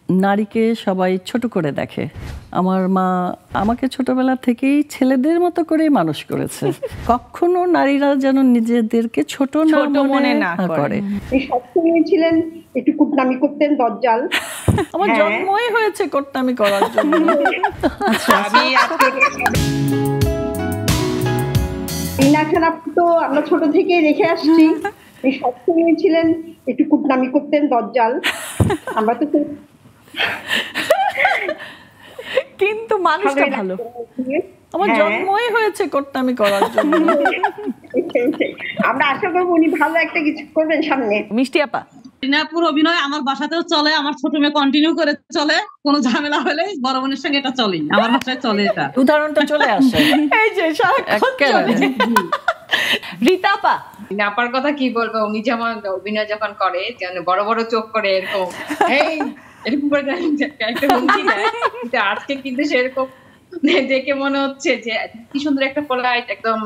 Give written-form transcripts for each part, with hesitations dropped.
নারীকে সবাই ছোট করে দেখে। আমার মা আমাকে ছোটবেলা থেকেই ছেলেদের মতো করেই মানুষ করেছে। কখনো নারীরা যেন নিজেদেরকে ছোট মনে না করে। সবসময় ছিলেন একটু কুটনামি করতেন, দজ্জাল। আমার জন্মই হয়েছে কুটনামি করার জন্য। আমি রিনা খান তো আমরা ছোট থেকেই দেখে আসছি, সবসময় ছিলেন একটু কুটনামি করতেন, দজ্জাল। আমরা তো কিন্তু মানুষটা ভালো। আমার জন্মই হয়েছে কুটনামি করার জন্য। আমরা আশা করবো উনি ভালো একটা কিছু করবেন সামনে। মিষ্টি আপা, রিনাপুর অভিনয় আমার বাসাতেও চলে, আমার ছোট মেয়ে কন্টিনিউ করে চলে। কোনো ঝামেলা হলে বড় বোনের সঙ্গে এটা চলেই, আমার বাসায় চলে এটা। উদাহরণটা চলে আসে এই যে রীতা আপা। আপার কথা কি বলবো, উনি যেমন অভিনয় যখন করে বড় বড় চোখ করে এরকম এরকম করে একটা হুমকি দেয়, কিন্তু আজকে কিন্তু সেরকম দেখে মনে হচ্ছে যে কি সুন্দর একটা পোলাইট একদম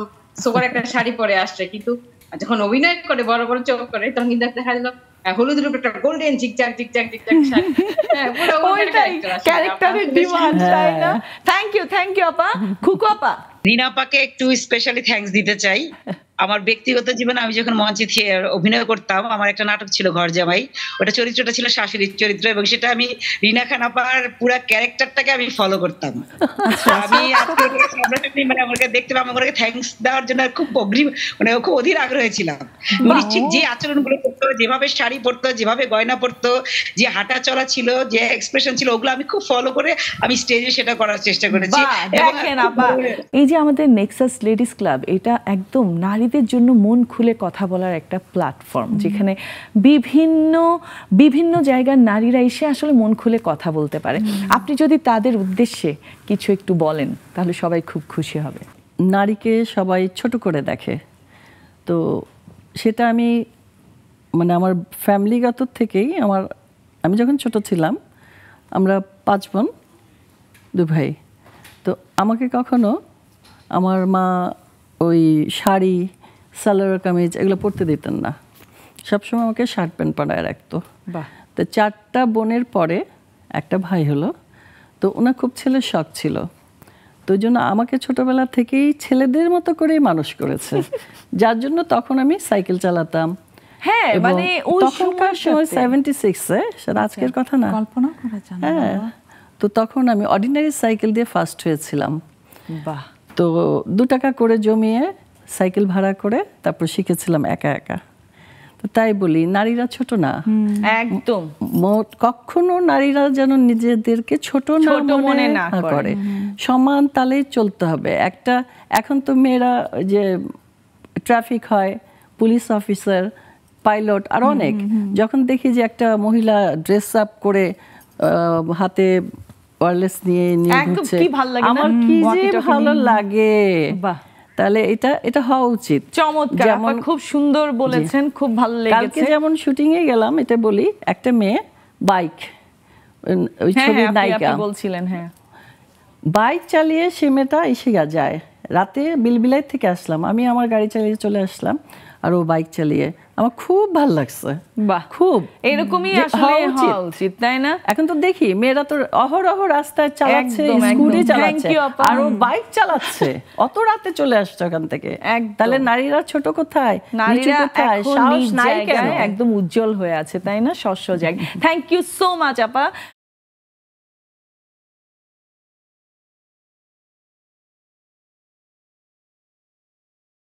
সোবার একটা শাড়ি পরে আসছে, কিন্তু যখন অভিনয় করে বড় বড় চোখ করে তখন কিন্তু দেখা গেল হলুদের উপর একটা গোল্ডেন ঝিকঝাক ঝিকঝাক ঝিকঝাক শাড়ি। ক্যারেক্টারের ডিমান্ড, তাই না? থ্যাংক ইউ আপা। খুকু আপা, রিনা আপাকে একটু স্পেশালি থ্যাঙ্কস দিতে চাই। আমার ব্যক্তিগত জীবনে আমি যখন মঞ্চে অভিনয় করতাম, আমার একটা নাটক ছিল ঘর জামাই, ওটা চরিত্রটা ছিল শাশুড়ির চরিত্র, এবং সেটা আমি রিনা খান আপার পুরো ক্যারেক্টারটাকে আমি ফলো করতাম। আমি মানে আমাকে দেখতে পাবো, আমাকে থ্যাঙ্কস দেওয়ার জন্য খুব খুব অধীর আগ্রহী ছিলাম। নিশ্চিত যে আচরণগুলো করতো, যেভাবে শাড়ি পরতো, যেভাবে গয়না পরতো, যে হাঁটা চলা ছিল, যে এক্সপ্রেশন ছিল, ওগুলো আমি খুব ফলো করে আমি স্টেজে সেটা করার চেষ্টা করেছি। এই যে আমাদের নেক্সাস লেডিস ক্লাব, এটা একদম নারীদের জন্য মন খুলে কথা বলার একটা প্ল্যাটফর্ম, যেখানে বিভিন্ন জায়গার নারীরা এসে আসলে মন খুলে কথা বলতে পারে। আপনি যদি তাদের উদ্দেশ্যে কিছু একটু বলেন তাহলে সবাই খুব খুশি হবে। নারীকে সবাই ছোট করে দেখে, তো সেটা আমি মানে আমার ফ্যামিলিগত থেকেই আমি যখন ছোট ছিলাম, আমরা 5 বোন 2 ভাই, তো আমাকে কখনো আমার মা ওই শাড়ি, সালোয়ার কামিজ এগুলো পরতে দিতেন না, সবসময় আমাকে শার্ট প্যান্ট পরায় রাখতো। তো 4টা বোনের পরে একটা ভাই হলো, তো ওনার খুব ছেলের শখ ছিল, তো ওই জন্য আমাকে ছোটবেলা থেকেই ছেলেদের মতো করেই মানুষ করেছে, যার জন্য তখন আমি সাইকেল চালাতাম। হ্যাঁ, মানে ওই তখনকার সময় 76-এ, সেটা আজকের কথা না, কল্পনা করা যায় না। হ্যাঁ, তো তখন আমি অর্ডিনারি সাইকেল দিয়ে ফার্স্ট হয়েছিলাম। বাহ। তো 2 টাকা করে জমিয়ে সাইকেল ভাড়া করে তারপর শিখেছিলাম একা একা। তো তাই বলি, নারীরা ছোট না, একদম। কখনো নারীরা যেন নিজেদেরকে ছোট মনে না করে, সমান তালে চলতে হবে। এখন তো মেয়েরা যে ট্রাফিক হয়, পুলিশ অফিসার, পাইলট, আর অনেক, যখন দেখি যে একটা মহিলা ড্রেস আপ করে হাতে ওয়্যারলেস নিয়ে ঘুরছে, আমার কি যে ভালো লাগে। বাহ, তাহলে এটা হওয়া উচিত। চমৎকার, খুব সুন্দর বলেছেন, খুব ভালো লেগেছে। কালকে যেমন শুটিং এ গেলাম, এটা বলি, একটা মেয়ে বাইক, ওই ছবির নায়িকা বলছিলেন, হ্যাঁ, বাইক চালিয়ে সে মেয়েটা এসে যায়, রাতে বিলবিলাই থেকে আসলাম, আমি আমার গাড়ি চালিয়ে চলে আসলাম, আর ও বাইক চালিয়ে, আমার খুব ভালো লাগছে। বাহ, খুব এরকমই আসলে হওয়া উচিত, তাই না? এখন তো দেখি মেয়েরা তো অহরহ রাস্তায় চালাচ্ছে, স্কুটি চালাচ্ছে, আর ও বাইক চালাচ্ছে, অত রাতে চলে আসছে ওখান থেকে। তাহলে নারীরা ছোট কোথায়, নারীরা সাহস নাই কেন? একদম উজ্জ্বল হয়ে আছে, তাই না? শস্য জায়গা। থ্যাংক ইউ সো মাচ আপা।